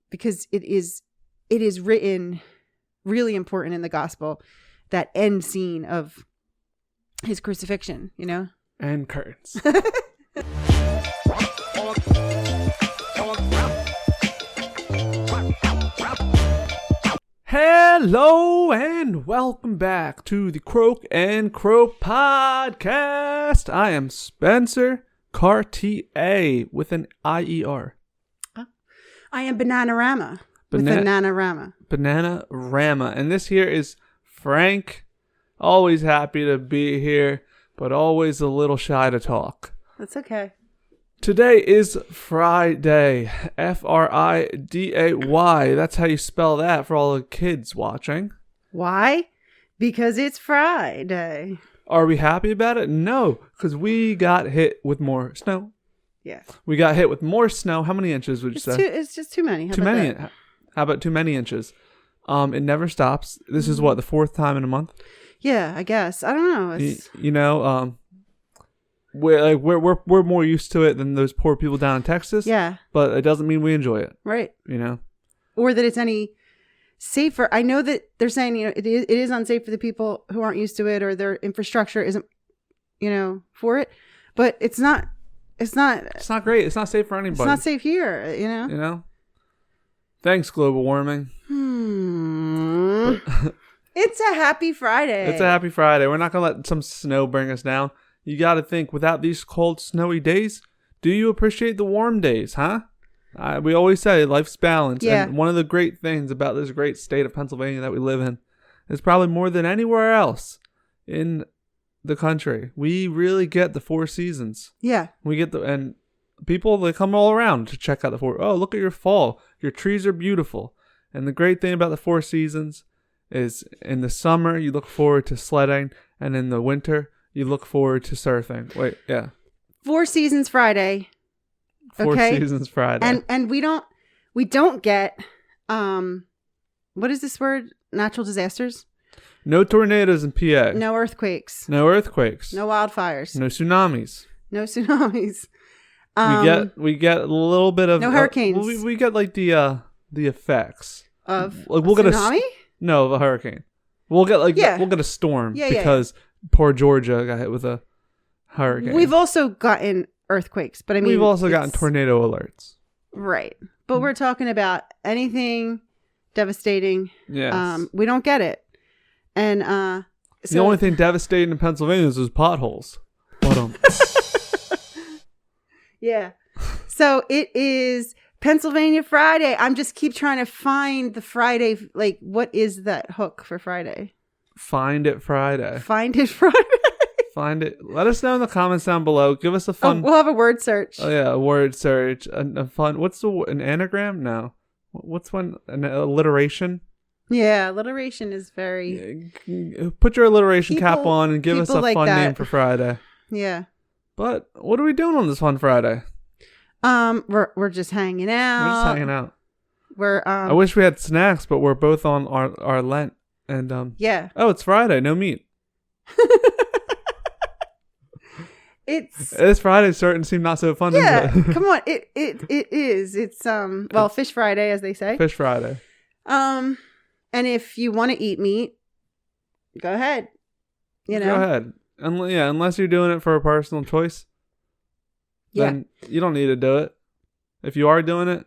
because it is written really important in the gospel, that end scene of his crucifixion, you know? And curtains. Hello and welcome back to the Croak and Crow Podcast. I am Spencer Cartier with an I-E-R. I am Bananarama with a Nana Rama. Bananarama. And this here is Frank. Always happy to be here, but always a little shy to talk. That's okay. Today is Friday. Friday. That's how you spell that for all the kids watching. Why? Because it's Friday. Are we happy about it? No, because we got hit with more snow. Yeah. We got hit with more snow. How many inches would you say? It's just too many. Too many. How about too many inches? It never stops. This is what, the fourth time in a month? Yeah, I guess. I don't know. We're more used to it than those poor people down in Texas. Yeah. But it doesn't mean we enjoy it. Right. You know? Or that it's any safer. I know that they're saying, it is unsafe for the people who aren't used to it, or their infrastructure isn't, for it. But it's not great. It's not safe for anybody. It's not safe here, You know? Thanks, global warming. It's a happy Friday. It's a happy Friday. We're not going to let some snow bring us down. You got to think, without these cold, snowy days, do you appreciate the warm days, huh? We always say life's balanced. Yeah. And one of the great things about this great state of Pennsylvania that we live in is probably more than anywhere else in the country. We really get the four seasons. Yeah. We get and people, they come all around to check out the four. Oh, look at your fall. Your trees are beautiful. And the great thing about the four seasons is in the summer, you look forward to sledding. And in the winter, you look forward to surfing. Wait, yeah. Four Seasons Friday. Four Seasons Friday. And we don't get, what is this word? Natural disasters? No tornadoes in PA. No earthquakes. No earthquakes. No wildfires. No tsunamis. No tsunamis. We get a little bit of no hurricanes. We get like the effects of like we'll tsunami? No, of a hurricane. We'll get we'll get a storm because poor Georgia got hit with a hurricane. We've also gotten earthquakes, but I mean we've also gotten tornado alerts. Right. But we're talking about anything devastating. Yes. We don't get it. And the only thing devastating in Pennsylvania is those potholes. Yeah. So it is Pennsylvania Friday. I'm just keep trying to find the Friday. Like, what is that hook for Friday? Find it Friday. Find it Friday. Find it. Let us know in the comments down below. Give us a fun. We'll have a word search. Oh yeah, a word search. A fun. What's an anagram? No. What's one? An alliteration? Yeah, alliteration is very. Put your alliteration cap on and give us a fun name for Friday. Yeah. But what are we doing on this fun Friday? We're just hanging out. We're just hanging out. I wish we had snacks, but we're both on our Lent and yeah. Oh, it's Friday. No meat. This Friday's starting to seem not so fun. Yeah, come on. It is. It's Fish Friday, as they say. Fish Friday. And if you want to eat meat, go ahead. Go ahead. Unless you're doing it for a personal choice, then you don't need to do it. If you are doing it,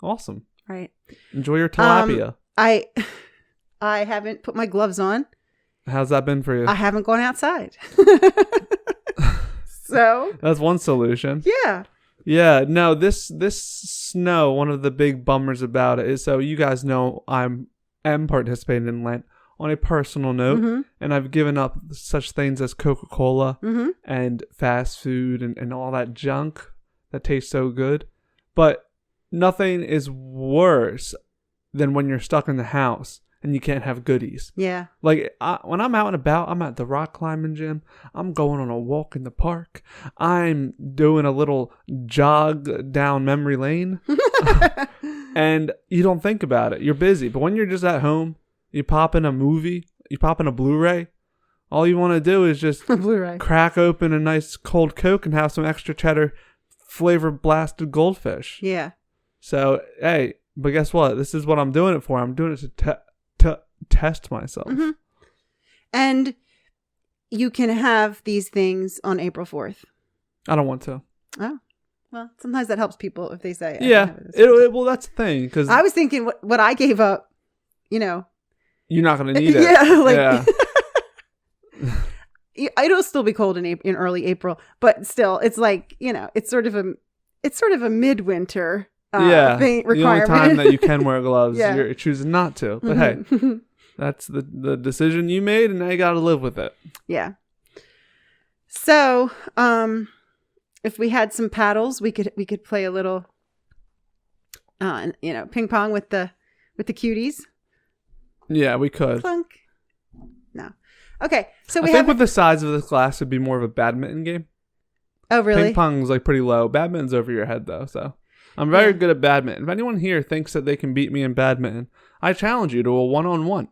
awesome. Right. Enjoy your tilapia. I haven't put my gloves on. How's that been for you? I haven't gone outside. So that's one solution. Yeah. Yeah. No, this snow, one of the big bummers about it is, so you guys know I am participating in Lent on a personal note, and I've given up such things as Coca-Cola and fast food and all that junk that tastes so good. But nothing is worse than when you're stuck in the house and you can't have goodies. Yeah. Like when I'm out and about, I'm at the rock climbing gym. I'm going on a walk in the park. I'm doing a little jog down memory lane. And you don't think about it. You're busy. But when you're just at home, you pop in a movie, you pop in a Blu-ray, all you want to do is just crack open a nice cold Coke and have some extra cheddar flavor blasted goldfish. Yeah. So, hey, But guess what? This is what I'm doing it for. I'm doing it to test myself. Mm-hmm. And you can have these things on April 4th. I don't want to. Oh. Well, sometimes that helps people if they say. Yeah. Well, that's the thing. Because I was thinking what I gave up, you're not going to need it. Yeah. It'll still be cold in early April, but still, it's like, it's sort of a midwinter thing, requirement. The only time that you can wear gloves, Yeah. you're choosing not to. But hey, that's the decision you made, and now you got to live with it. Yeah. So, if we had some paddles, we could play a little, ping pong with the cuties. Yeah, we could. Clunk. No. Okay, so I think with the size of this glass, it'd be more of a badminton game. Oh, really? Ping pong's like pretty low. Badminton's over your head though, so I'm very good at badminton. If anyone here thinks that they can beat me in badminton, I challenge you to a 1-on-1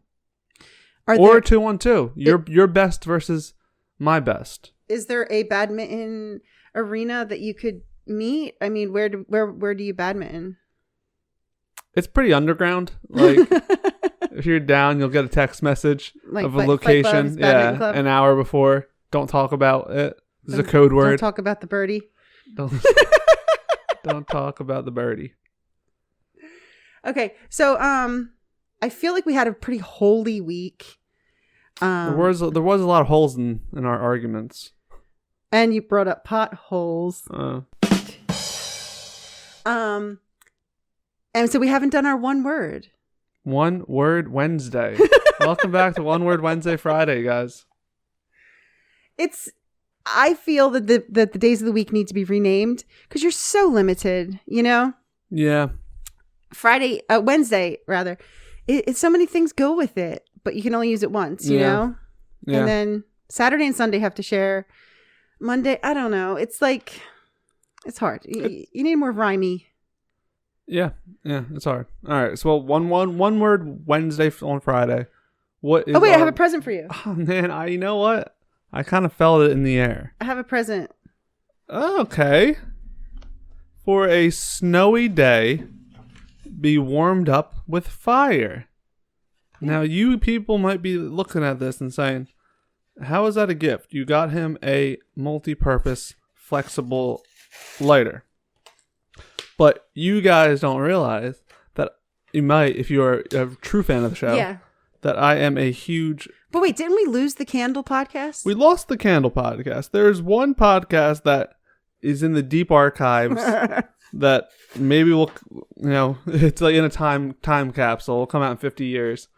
or a 2-on-2. Your best versus my best. Is there a badminton arena that you could meet? I mean, where do you badminton? It's pretty underground. Like if you're down, you'll get a text message of a location. Club. An hour before. Don't talk about it. This is a code word. Don't talk about the birdie. Don't talk about the birdie. Okay, so I feel like we had a pretty holy week. There was a lot of holes in our arguments. And you brought up potholes. And so we haven't done our one word. One Word Wednesday. Welcome back to One Word Wednesday Friday, guys. I feel that the days of the week need to be renamed because you're so limited, Yeah. Wednesday, rather. It's so many things go with it, but you can only use it once, you know? Yeah. And then Saturday and Sunday have to share. Monday, I don't know. It's like, it's hard. You need more rhymey. Yeah, it's hard. All right, so one word Wednesday on Friday. What is? Oh wait, I have a present for you. Oh man, you know what? I kind of felt it in the air. I have a present. Okay. For a snowy day, be warmed up with fire. Now, you people might be looking at this and saying, how is that a gift? You got him a multi-purpose, flexible lighter. But you guys don't realize that you might, if you're a true fan of the show, that I am a huge... But wait, didn't we lose the candle podcast? We lost the candle podcast. There's one podcast that is in the deep archives that maybe will, it's like in a time capsule. It'll come out in 50 years.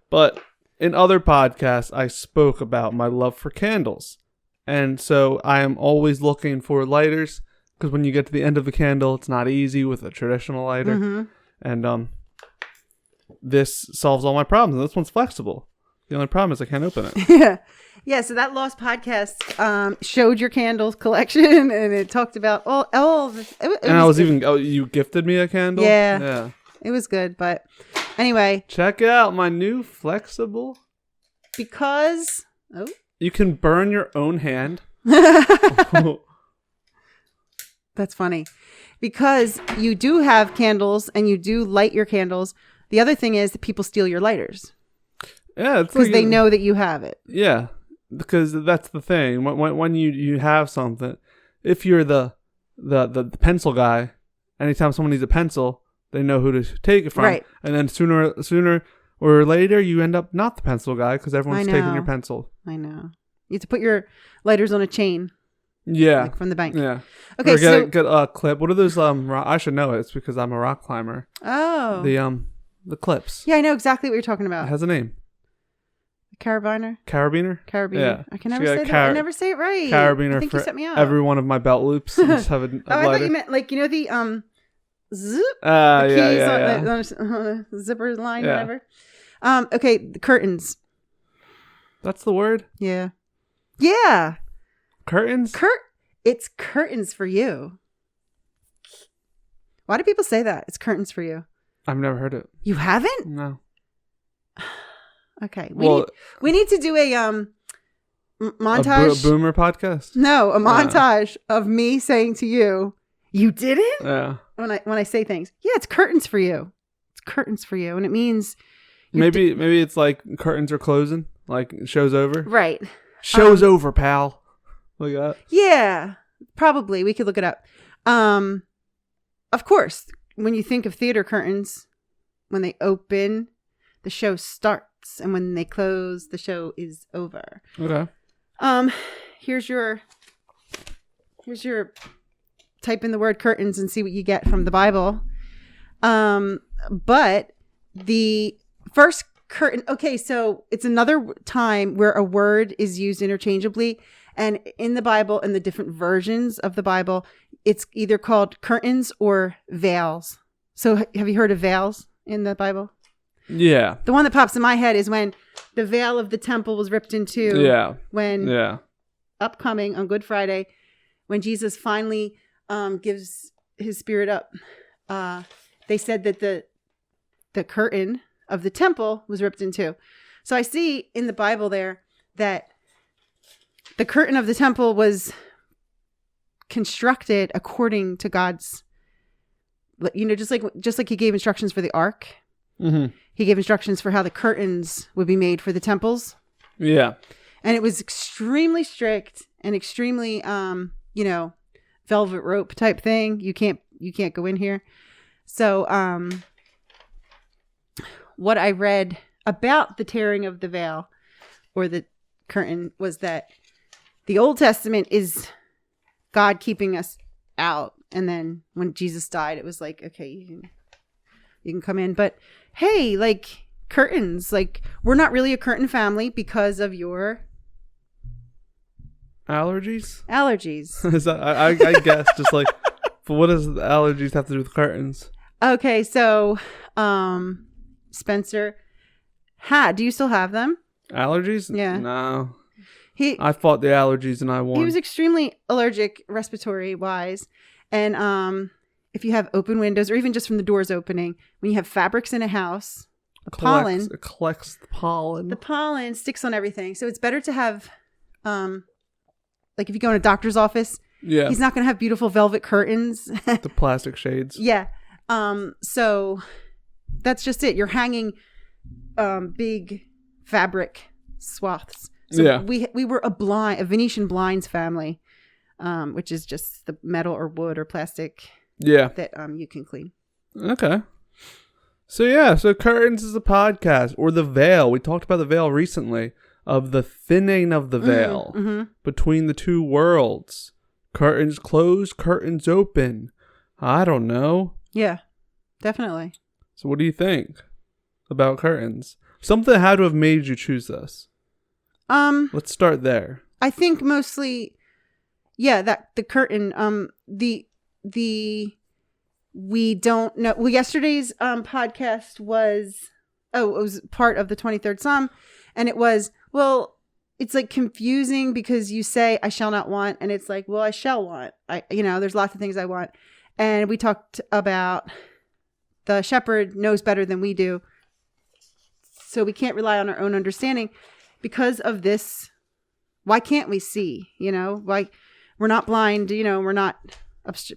But in other podcasts, I spoke about my love for candles. And so I am always looking for lighters. Because when you get to the end of the candle, it's not easy with a traditional lighter. Mm-hmm. And this solves all my problems. And this one's flexible. The only problem is I can't open it. Yeah. So that lost podcast showed your candles collection, and it talked about all the... you gifted me a candle? Yeah. It was good, but anyway. Check out my new flexible... Because... Oh. You can burn your own hand. That's funny. Because you do have candles and you do light your candles. The other thing is that people steal your lighters. Yeah. Because they know that you have it. Yeah. Because that's the thing. When you have something, if you're the pencil guy, anytime someone needs a pencil, they know who to take it from. Right. And then sooner or later, you end up not the pencil guy because everyone's taking your pencil. I know. You have to put your lighters on a chain. Yeah. Like from the bank. Yeah. Okay, or get a clip. What are those I should know it. It's because I'm a rock climber. Oh. The clips. Yeah, I know exactly what you're talking about. It has a name. Carabiner? Carabiner? Yeah. I can never say that. I never say it right. Carabiner I think for you set me up. every one of my belt loops. Just have a I thought you meant like, the zip? The keys on the zipper line, whatever. Okay, the curtains. That's the word? Yeah. Yeah. Curtains? It's curtains for you. Why do people say that? It's curtains for you. I've never heard it. You haven't? No. Okay. We need to do a montage. A boomer podcast? No, a montage of me saying to you, "You didn't?" Yeah. When I say things. Yeah, it's curtains for you. curtains for you, and it means maybe it's like curtains are closing, like show's over. Right. Show's over, pal. Look at that. Yeah, probably. We could look it up. Of course, when you think of theater curtains, when they open, the show starts, and when they close, the show is over. Okay. Here's your type in the word curtains and see what you get from the Bible. But the first curtain, okay, so it's another time where a word is used interchangeably, and in the Bible and the different versions of the Bible, it's either called curtains or veils. So have you heard of veils in the Bible? Yeah. The one that pops in my head is when the veil of the temple was ripped in two. Yeah. When upcoming on Good Friday, when Jesus finally gives his spirit up, they said that the curtain of the temple was ripped in two. So I see in the Bible there that the curtain of the temple was constructed according to God's, just like he gave instructions for the ark. Mm-hmm. He gave instructions for how the curtains would be made for the temples. Yeah. And it was extremely strict and extremely, velvet rope type thing. You can't go in here. So, what I read about the tearing of the veil or the curtain was that the Old Testament is God keeping us out. And then when Jesus died, it was like, okay, you can come in. But hey, like curtains, like we're not really a curtain family because of your allergies. Is that, I guess just like, but what does the allergies have to do with curtains? Okay, so Spencer do you still have them? Allergies? Yeah. No. I fought the allergies and I won. He was extremely allergic respiratory wise. And if you have open windows or even just from the doors opening, when you have fabrics in a house, it collects the pollen. The pollen sticks on everything. So it's better to have, like if you go in a doctor's office, he's not going to have beautiful velvet curtains. The plastic shades. Yeah. So that's just it. You're hanging big fabric swaths. So we were a Venetian blinds family, which is just the metal or wood or plastic that you can clean. Okay. So curtains is a podcast, or the veil. We talked about the veil recently, of the thinning of the veil between the two worlds. Curtains closed, curtains open. I don't know. Yeah, definitely. So what do you think about curtains? Something had to have made you choose this. Let's start there. I think mostly, that the curtain, we don't know. Well, yesterday's podcast was, it was part of the 23rd Psalm, and it was, it's like confusing because you say, I shall not want, and it's like, well, I shall want. There's lots of things I want. And we talked about the shepherd knows better than we do. So we can't rely on our own understanding. Because of this, why can't we see? Why we're not blind? We're not,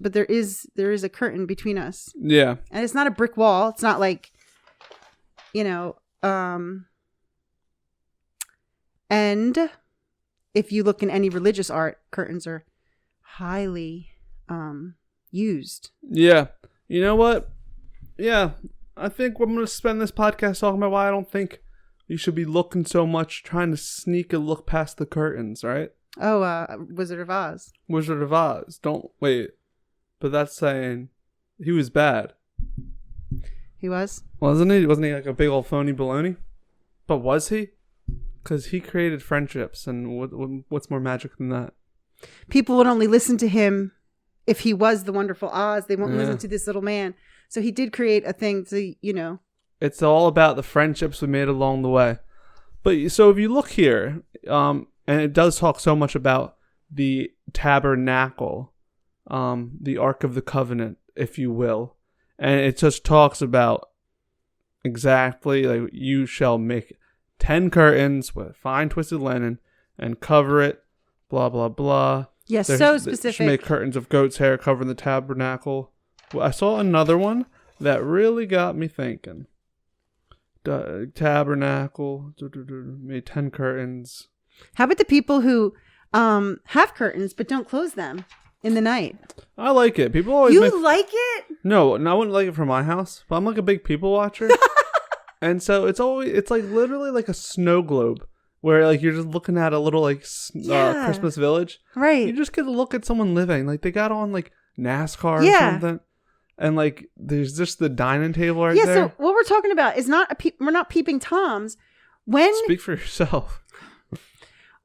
but there is a curtain between us. Yeah, and it's not a brick wall. It's not like, and if you look in any religious art, curtains are highly used. Yeah, you know what? Yeah, I think I'm going to spend this podcast talking about why I don't think you should be looking so much, trying to sneak a look past the curtains, right? Oh, Wizard of Oz. Wizard of Oz. Don't wait. But that's saying he was bad. He was? Wasn't he? Wasn't he like a big old phony baloney? But was he? Because he created friendships, and what's more magic than that? People would only listen to him if he was the wonderful Oz. They won't listen to this little man. So he did create a thing to, It's all about the friendships we made along the way. But so if you look here, and it does talk so much about the tabernacle, the Ark of the Covenant, if you will. And it just talks about exactly like you shall make 10 curtains with fine twisted linen and cover it, blah, blah, blah. Yes, so specific. Make curtains of goat's hair covering the tabernacle. Well, I saw another one that really got me thinking. Tabernacle, made 10 curtains. How about the people who have curtains but don't close them in the night? I like it. People always like it? No, I wouldn't like it for my house, but I'm like a big people watcher. And so it's like literally like a snow globe where like you're just looking at a little like Christmas village. Right. You just get to look at someone living. Like they got on like NASCAR or something. And like there's just the dining table right there. Yeah, so what we're talking about is we're not peeping Toms. Speak for yourself.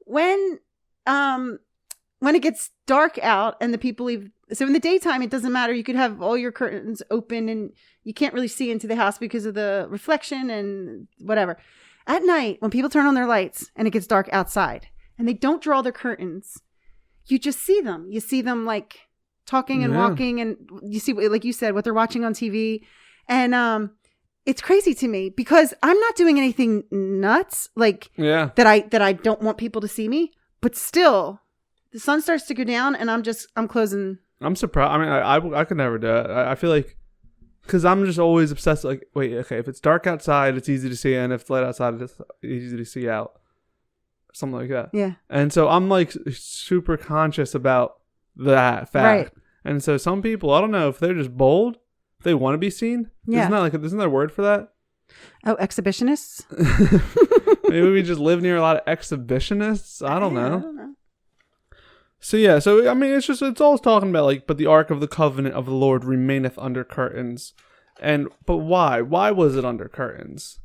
When it gets dark out and the people leave, so in the daytime it doesn't matter. You could have all your curtains open and you can't really see into the house because of the reflection and whatever. At night, when people turn on their lights and it gets dark outside and they don't draw their curtains, you just see them. You see them like talking and walking, and you see, like you said, what they're watching on TV. And it's crazy to me because I'm not doing anything nuts that I don't want people to see me, but still the sun starts to go down and I'm closing. I'm surprised. I mean, I could never do it. I feel like, because I'm just always obsessed. Like, wait, okay, if it's dark outside, it's easy to see, and if it's light outside, it's easy to see out. Something like that. Yeah. And so I'm like super conscious about that fact. Right. And so some people, I don't know if they're just bold, if they want to be seen. Yeah. Isn't there a word for that? Oh, exhibitionists? Maybe we just live near a lot of exhibitionists. I don't know. So yeah, I mean, it's all talking about like, but the Ark of the Covenant of the Lord remaineth under curtains. But why? Why was it under curtains?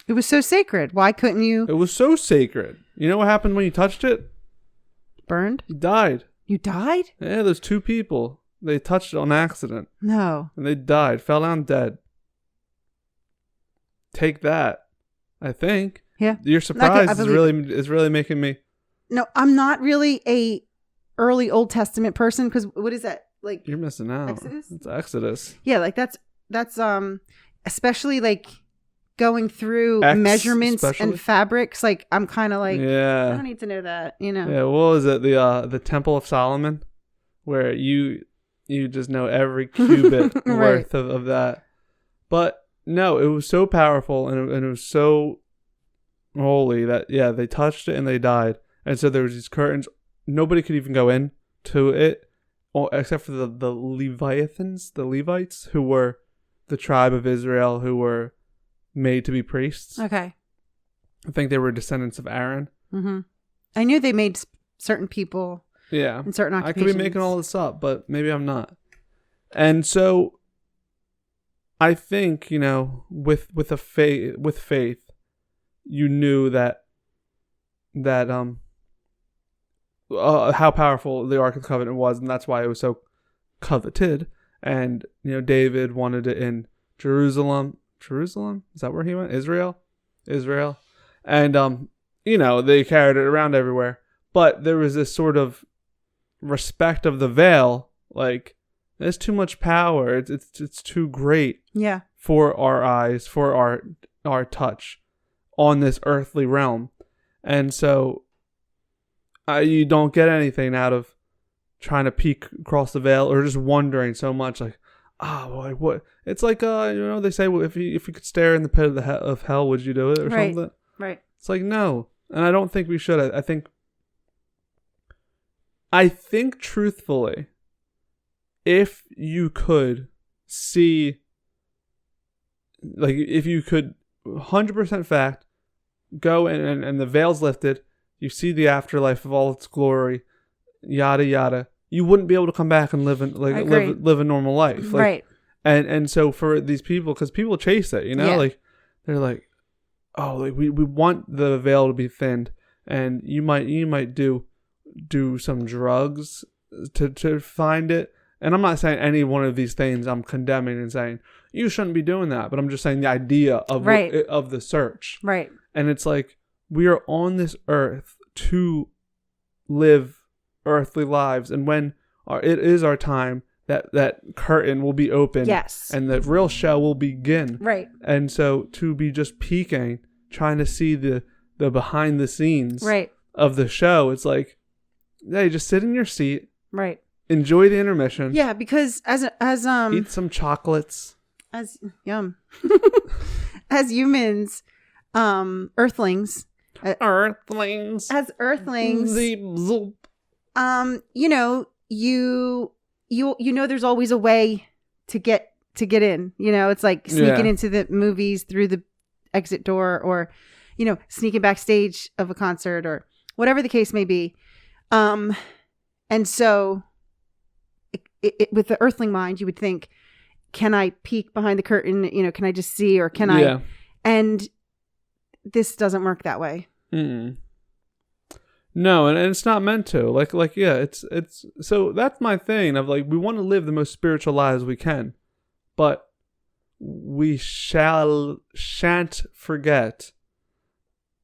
It was so sacred. Why couldn't you? It was so sacred. You know what happened when you touched it? Burned? You died. You died? Yeah, there's 2 people. They touched it on accident. No. And they died. Fell down dead. Take that. I think. Yeah. Your surprise is really making me. No, I'm not really a early Old Testament person because what is that? Like you're missing out. Exodus? It's Exodus. Yeah, like that's especially like going through measurements and fabrics. Like I'm kind of like I don't need to know that, you know. Yeah, what was it? The Temple of Solomon, where you just know every cubit right. worth of that. But no, it was so powerful and it was so holy that they touched it and they died. And so there was these curtains. Nobody could even go in to it, except for the Leviathans, the Levites, who were the tribe of Israel, who were made to be priests. Okay. I think they were descendants of Aaron. Mm-hmm. I knew they made certain people. Yeah. In certain occupations. I could be making all this up, but maybe I'm not. And so I think, with faith, you knew that how powerful the Ark of the Covenant was, and that's why it was so coveted. And David wanted it in Jerusalem. Is that where he went? Israel. And they carried it around everywhere. But there was this sort of respect of the veil, like there's too much power. It's too great. Yeah. For our eyes, for our touch on this earthly realm. And so you don't get anything out of trying to peek across the veil or just wondering so much like, what? It's like, they say, well, if you could stare in the pit of hell, would you do it or something? Right. It's like, no. And I don't think we should. I think truthfully, if you could see, like if you could 100% fact, go and the veil's lifted, you see the afterlife of all its glory, yada yada, you wouldn't be able to come back and live a normal life, like, right? And so for these people, because people chase it, like they're like, oh, like we want the veil to be thinned, and you might do some drugs to find it. And I'm not saying any one of these things I'm condemning and saying you shouldn't be doing that, but I'm just saying the idea of of the search, right? And it's like we are on this earth to live earthly lives, and when it is our time, that curtain will be open, yes, and the real show will begin, right? And so to be just peeking, trying to see the behind the scenes, right, of the show, it's like, hey, just sit in your seat, right, enjoy the intermission. Yeah, because as eat some chocolates. As yum. As humans, earthlings. As earthlings. You know, you know there's always a way to get in. You know, it's like sneaking into the movies through the exit door, or, you know, sneaking backstage of a concert, or whatever the case may be. And so with the earthling mind, you would think, can I peek behind the curtain? You know, can I just see, or can I? And this doesn't work that way. Mm-mm. No, and it's not meant to. Like, yeah, it's so that's my thing of like, we want to live the most spiritual lives we can, but we shan't forget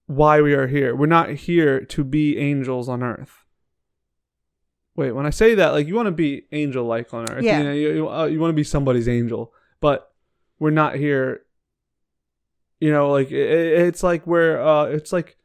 why we are here. We're not here to be angels on earth. Wait, when I say that, like, you want to be angel-like on earth. Yeah. You know, you want to be somebody's angel, but we're not here. You know, like it's like it's like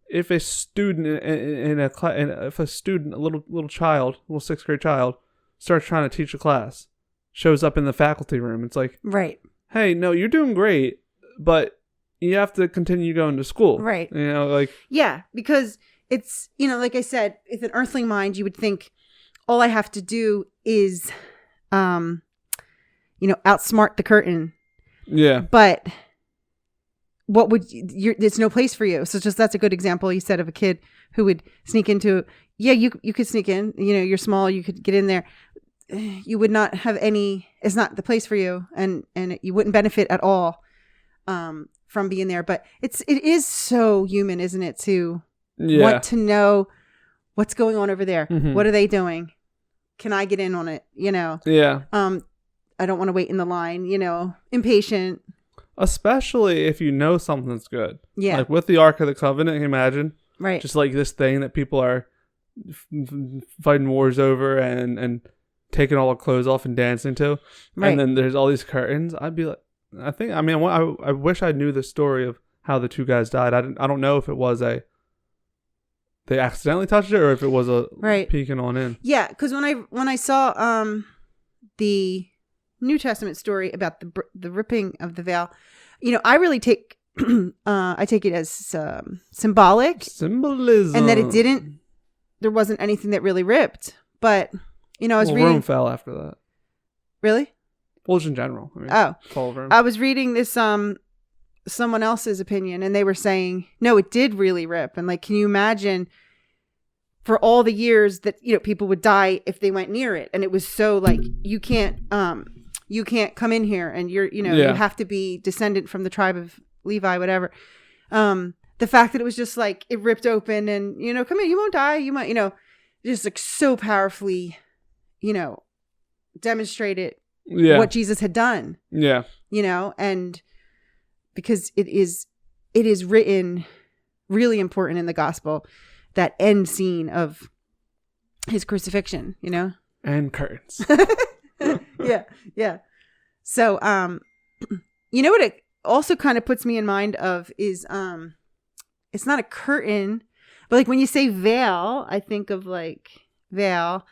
if a student if a student, a little child, little 6th grade child, starts trying to teach a class, shows up in the faculty room, it's like, right. Hey, no, you're doing great, but you have to continue going to school. Right. You know, like. Yeah, because it's, you know, like I said, with an earthling mind, you would think all I have to do is, you know, outsmart the curtain. Yeah. But what would there's no place for you. So that's a good example you said of a kid who would sneak into, you could sneak in, you know, you're small, you could get in there. You would not have any, it's not the place for you, and you wouldn't benefit at all from being there. But it is so human, isn't it, to want to know what's going on over there. Mm-hmm. What are they doing? Can I get in on it? You know? Yeah. I don't want to wait in the line, you know, impatient. Especially if you know something's good. Yeah. Like with the Ark of the Covenant, imagine. Right. Just like this thing that people are fighting wars over and taking all the clothes off and dancing to. Right. And then there's all these curtains. I'd be like, I wish I knew the story of how the two guys died. I don't know if it was they accidentally touched it, or if it was a peeking on in. Yeah, because when I saw the New Testament story about the ripping of the veil, you know, I really take it as symbolic symbolism, and that there wasn't anything that really ripped, but. You know, I was reading. Rome fell after that. Really? Well, just in general. Fall of Rome. I was reading this someone else's opinion, and they were saying, no, it did really rip. And like, can you imagine for all the years that, you know, people would die if they went near it, and it was so like, you can't come in here, and you have to be descendant from the tribe of Levi, whatever. The fact that it was just like it ripped open, and, you know, come in, you won't die, you might, you know, just like so powerfully, you know, demonstrated what Jesus had done. Yeah. You know, and because it is written really important in the gospel, that end scene of his crucifixion, you know? And curtains. Yeah. Yeah. So, you know what it also kind of puts me in mind of is, it's not a curtain, but like when you say veil, I think of like veil,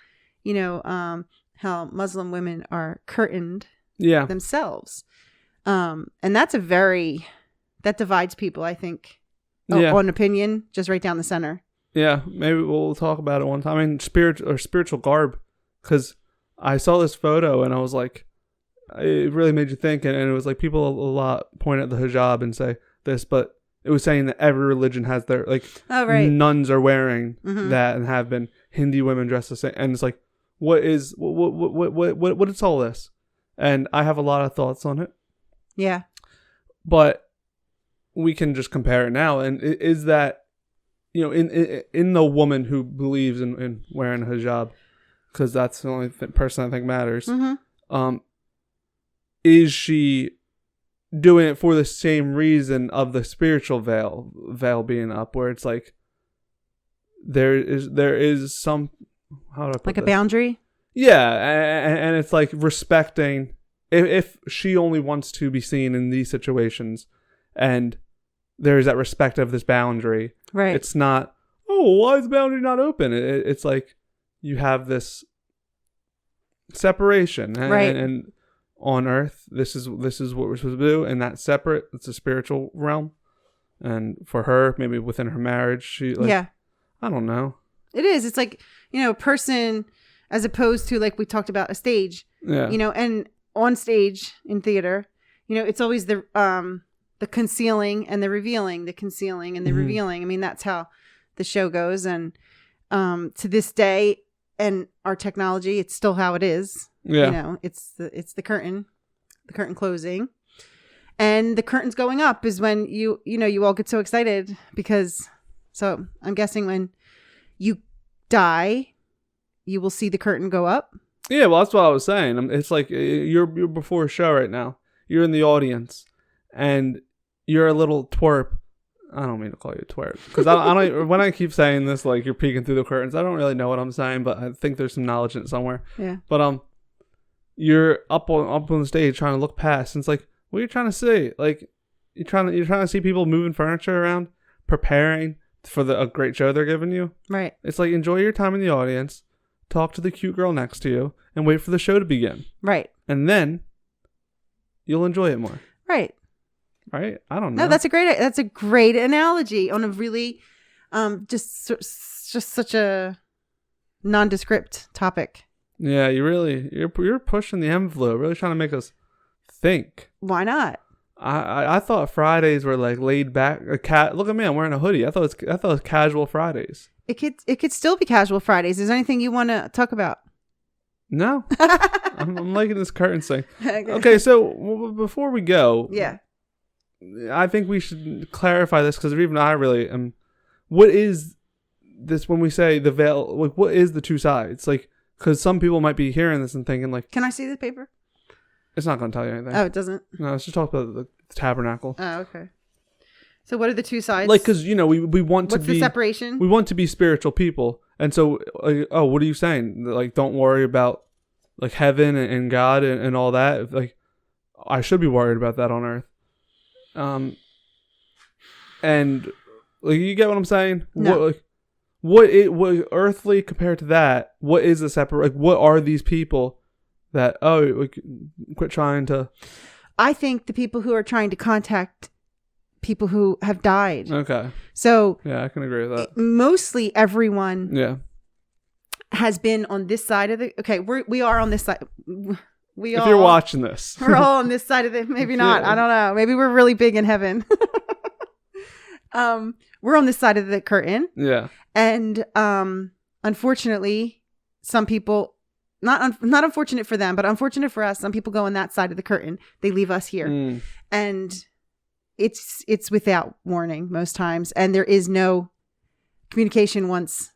you know, how Muslim women are curtained themselves. And that divides people, I think, on opinion, just right down the center. Yeah, maybe we'll talk about it one time. I mean, spiritual garb, because I saw this photo and I was like, it really made you think. And it was like people a lot point at the hijab and say this, but it was saying that every religion has their, like, nuns are wearing that and have been. Hindi women dress the same. And it's like, what is all this? And I have a lot of thoughts on it. Yeah. But we can just compare it now. And is that, you know, in the woman who believes in wearing a hijab, because that's the only person I think matters, is she doing it for the same reason of the spiritual veil being up, where it's like there is some, how do I put like this? A boundary? Yeah, and it's like respecting if she only wants to be seen in these situations, and there's that respect of this boundary. Right. It's not, oh, why is the boundary not open? It's like you have this separation. Right. And on Earth, this is what we're supposed to do, and that's separate. It's a spiritual realm. And for her, maybe within her marriage, she I don't know. It is. It's like, a person as opposed to, like we talked about, a stage. Yeah. And on stage in theater, it's always the concealing and the revealing, the concealing and the revealing. I mean, that's how the show goes. And to this day, and our technology, it's still how it is. Yeah. It's the curtain closing. And the curtains going up is when you all get so excited because, so I'm guessing when you die, you will see the curtain go up. Yeah, well, that's what I was saying. It's like you're before a show right now. You're in the audience, and you're a little twerp. I don't mean to call you a twerp because I don't. When I keep saying this, like you're peeking through the curtains, I don't really know what I'm saying, but I think there's some knowledge in it somewhere. Yeah. But you're up on the stage trying to look past, and it's like, what are you trying to see? Like you're trying to see people moving furniture around, preparing for a great show they're giving you. Right. It's like, enjoy your time in the audience, talk to the cute girl next to you, and wait for the show to begin. Right. And then you'll enjoy it more. Right. Right? I don't know. No, that's a great analogy on a really just such a nondescript topic. Yeah, you're pushing the envelope, really trying to make us think. Why not? I thought Fridays were like laid back. Look at me, I'm wearing a hoodie. I thought it was casual Fridays. It could still be casual Fridays. Is there anything you want to talk about? No. I'm liking this curtain thing. Okay, so before we go, yeah, I think we should clarify this because even I really am. What is this when we say the veil? Like, what is the two sides? Like, because some people might be hearing this and thinking like, can I see the paper? It's not going to tell you anything. Oh, it doesn't? No, let's just talk about the tabernacle. Oh, okay. So what are the two sides? Like, because, we want to be... What's the separation? We want to be spiritual people. And so, what are you saying? Like, don't worry about, like, heaven and God and all that. Like, I should be worried about that on earth. And, like, you get what I'm saying? No. What earthly compared to that, what is the separate... Like, what are these people... That, quit trying to... I think the people who are trying to contact people who have died. Okay. So... Yeah, I can agree with that. Mostly everyone... Yeah. ...has been on this side of the... Okay, we are on this side. If you're watching this. We're all on this side of the... Maybe not. I don't know. Maybe we're really big in heaven. We're on this side of the curtain. Yeah. And unfortunately, some people... Not unfortunate for them, but unfortunate for us. Some people go on that side of the curtain. They leave us here, and it's without warning most times, and there is no communication once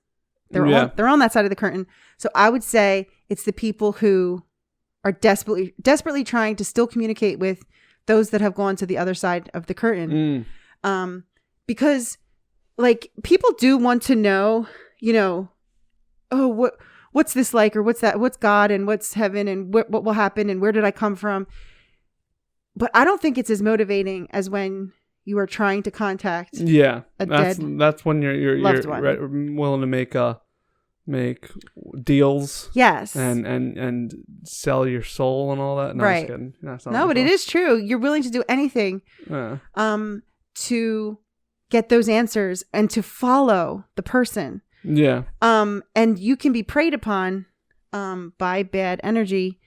they're on that side of the curtain. So I would say it's the people who are desperately trying to still communicate with those that have gone to the other side of the curtain, because like people do want to know, what's this like, or what's that? What's God and what's heaven and what will happen and where did I come from? But I don't think it's as motivating as when you are trying to contact. Yeah, that's when you're willing to make deals. Yes, and sell your soul and all that. No, right. No, but it is true. You're willing to do anything. To get those answers and to follow the person. Yeah. And you can be preyed upon by bad energy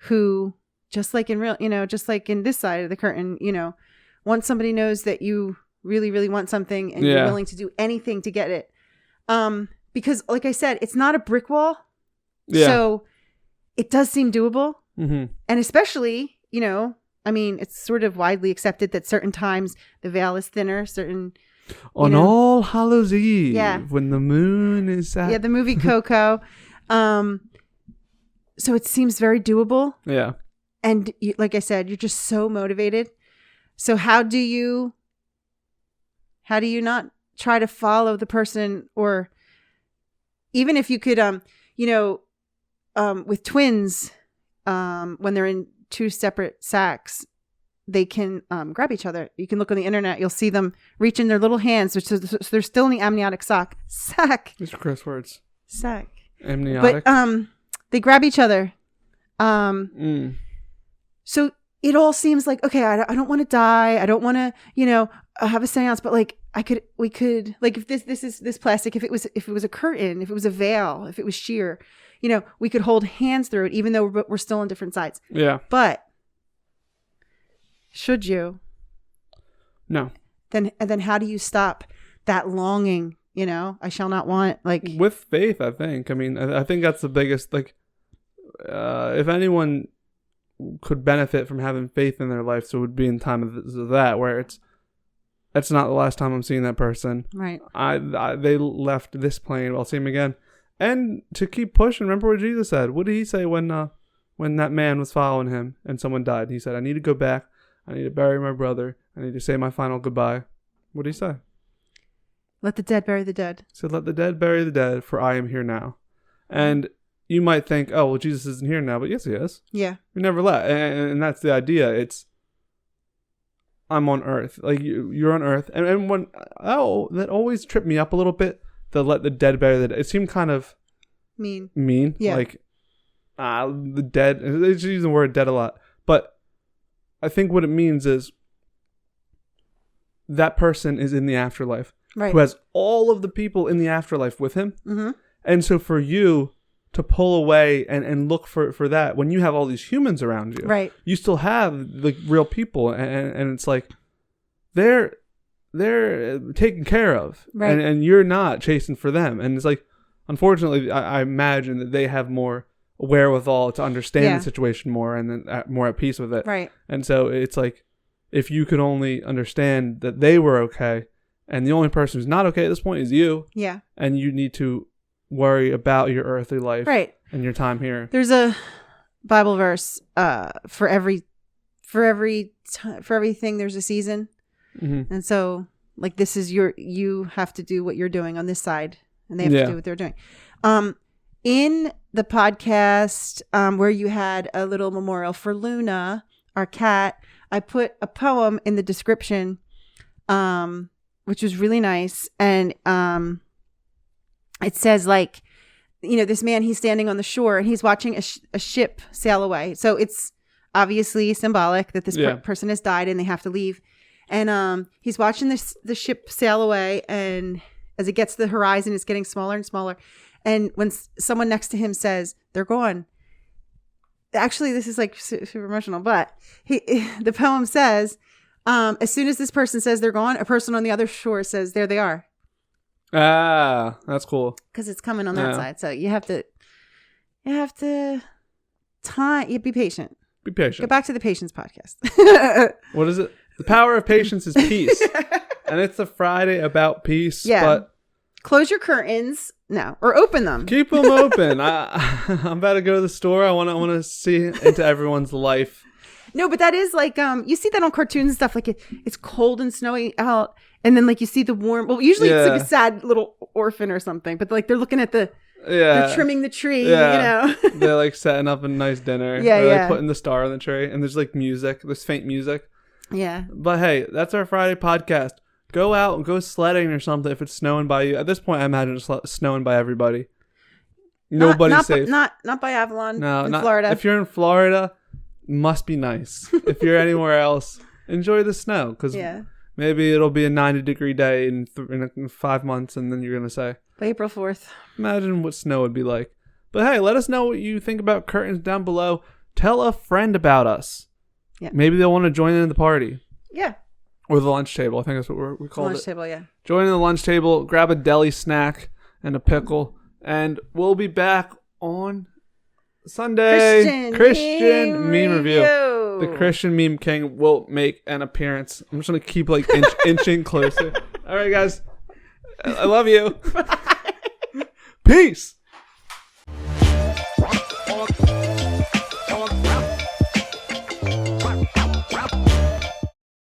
who, just like in just like in this side of the curtain, once somebody knows that you really, really want something and you're willing to do anything to get it. Because like I said, it's not a brick wall. Yeah. So it does seem doable. Mm-hmm. And especially, it's sort of widely accepted that certain times the veil is thinner, on All Hallows Eve, when the moon is out. Yeah, the movie Coco. So it seems very doable. Yeah. And like I said, you're just so motivated. So how do you not try to follow the person? Or even if you could, with twins, when they're in two separate sacks, they can grab each other. You can look on the internet. You'll see them reach in their little hands. So they're still in the amniotic sac. These are curse words. Sac. Amniotic. But they grab each other So it all seems like, okay, I don't want to die. I don't want to, have a seance, but like we could, like if this plastic, if it was a curtain, if it was a veil, if it was sheer, we could hold hands through it, even though we're still on different sides. Yeah. But should you? No. Then how do you stop that longing? I shall not want, like, with faith, I think. I mean, I think that's the biggest, like, if anyone could benefit from having faith in their life, so it would be in time of that, where it's not the last time I'm seeing that person. Right. They left this plane, I'll see him again. And to keep pushing, remember what Jesus said. What did he say when that man was following him and someone died? He said, I need to go back. I need to bury my brother. I need to say my final goodbye. What did he say? Let the dead bury the dead. He said, let the dead bury the dead, for I am here now. And you might think, oh, well, Jesus isn't here now. But yes, he is. Yeah. We never left. And that's the idea. It's, I'm on earth. Like, you're on earth. And when, that always tripped me up a little bit. The let the dead bury the dead. It seemed kind of mean. Yeah. Like, the dead. They just use the word dead a lot. But I think what it means is that person is in the afterlife. Right. Who has all of the people in the afterlife with him. Mm-hmm. And so for you to pull away and look for that, when you have all these humans around you, right, you still have the real people, and it's like they're taken care of, right, and you're not chasing for them. And it's like, unfortunately, I imagine that they have more wherewithal to understand the situation more, and then more at peace with it. Right. And so it's like, if you could only understand that they were okay, and the only person who's not okay at this point is you. Yeah. And you need to worry about your earthly life, right, and your time here. There's a Bible verse for everything there's a season. Mm-hmm. And so, like, this is you have to do what you're doing on this side, and they have to do what they're doing. In the podcast where you had a little memorial for Luna, our cat, I put a poem in the description, which was really nice. And it says, like, this man, he's standing on the shore and he's watching a ship sail away. So it's obviously symbolic that this person has died and they have to leave. And he's watching the ship sail away, and as it gets to the horizon, it's getting smaller and smaller. And when someone next to him says, they're gone. Actually, this is like super emotional, but the poem says, as soon as this person says they're gone, a person on the other shore says, there they are. Ah, that's cool. Because it's coming on that side. So you have to be patient. Be patient. Go back to the patience podcast. What is it? The power of patience is peace. And it's a Friday about peace. Yeah. But close your curtains. No, or open them. Keep them open. I'm about to go to the store. I want to see into everyone's life. No, but that is like, you see that on cartoons and stuff. Like it's cold and snowy out, and then like you see the warm. Well, usually it's like a sad little orphan or something. But like they're looking at they're trimming the tree. Yeah. They're like setting up a nice dinner. Yeah, or like putting the star on the tree, and there's like music. There's faint music. Yeah. But hey, that's our Friday podcast. Go out and go sledding or something if it's snowing by you. At this point, I imagine it's snowing by everybody. Nobody's safe. Not by Avalon. No, not Florida. If you're in Florida, must be nice. If you're anywhere else, enjoy the snow, because maybe it'll be a 90-degree day in 5 months, and then you're gonna say April 4th. Imagine what snow would be like. But hey, let us know what you think about curtains down below. Tell a friend about us. Yeah. Maybe they'll want to join in the party. Yeah. Or the lunch table. I think that's what we called it. Lunch table, yeah. Join in the lunch table, grab a deli snack and a pickle, and we'll be back on Sunday. Christian meme review. The Christian meme king will make an appearance. I'm just going to keep like inching closer. All right, guys. I love you. Peace.